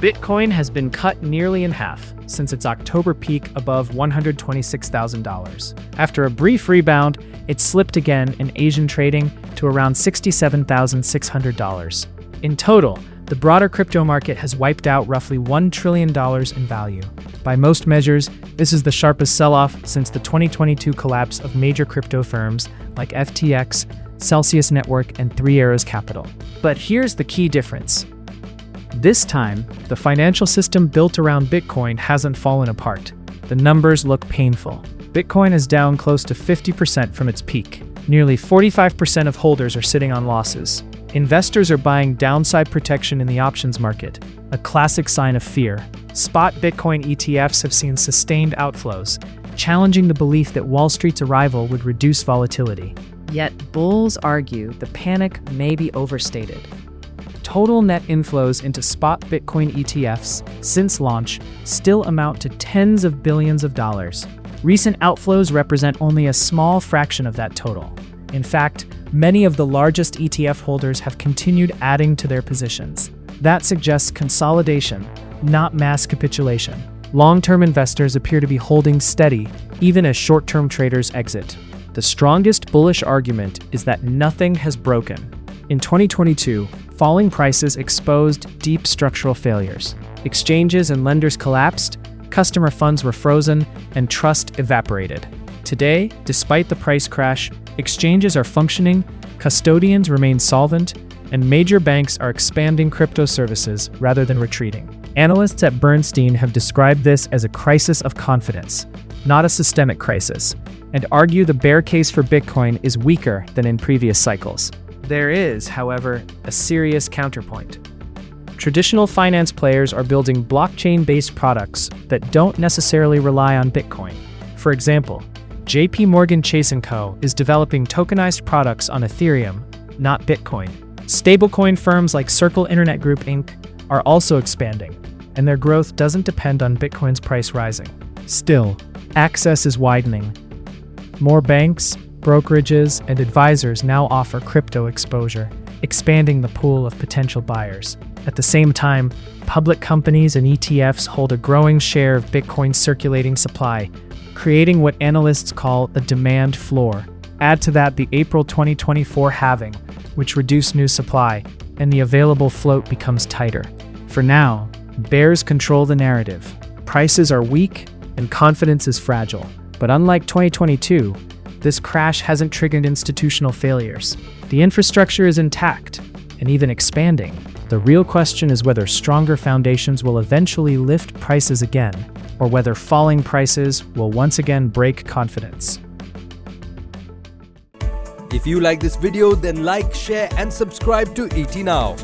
Bitcoin has been cut nearly in half since its October peak above $126,000. After a brief rebound, it slipped again in Asian trading to around $67,600. In total, the broader crypto market has wiped out roughly $1 trillion in value. By most measures, this is the sharpest sell-off since the 2022 collapse of major crypto firms like FTX, Celsius Network, and Three Arrows Capital. But here's the key difference. This time, the financial system built around Bitcoin hasn't fallen apart. The numbers look painful. Bitcoin is down close to 50% from its peak. Nearly 45% of holders are sitting on losses. Investors are buying downside protection in the options market, a classic sign of fear. Spot Bitcoin ETFs have seen sustained outflows, challenging the belief that Wall Street's arrival would reduce volatility. Yet bulls argue the panic may be overstated. Total net inflows into spot Bitcoin ETFs since launch still amount to tens of billions of dollars. Recent outflows represent only a small fraction of that total. In fact, many of the largest ETF holders have continued adding to their positions. That suggests consolidation, not mass capitulation. Long-term investors appear to be holding steady, even as short-term traders exit. The strongest bullish argument is that nothing has broken. In 2022, falling prices exposed deep structural failures. Exchanges and lenders collapsed, customer funds were frozen, and trust evaporated. Today, despite the price crash, exchanges are functioning, custodians remain solvent, and major banks are expanding crypto services rather than retreating. Analysts at Bernstein have described this as a crisis of confidence, not a systemic crisis, and argue the bear case for Bitcoin is weaker than in previous cycles. There is, however, a serious counterpoint. Traditional finance players are building blockchain-based products that don't necessarily rely on Bitcoin. For example, JP Morgan Chase & Co. is developing tokenized products on Ethereum, not Bitcoin. Stablecoin firms like Circle Internet Group Inc. are also expanding, and their growth doesn't depend on Bitcoin's price rising. Still, access is widening. More banks, brokerages, and advisors now offer crypto exposure, expanding the pool of potential buyers. At the same time, public companies and ETFs hold a growing share of Bitcoin's circulating supply, creating what analysts call a demand floor. Add to that the April 2024 halving, which reduced new supply, and the available float becomes tighter. For now, bears control the narrative. Prices are weak, and confidence is fragile. But unlike 2022, this crash hasn't triggered institutional failures. The infrastructure is intact, and even expanding. The real question is whether stronger foundations will eventually lift prices again, or whether falling prices will once again break confidence. If you like this video, then like, share and subscribe to ET Now.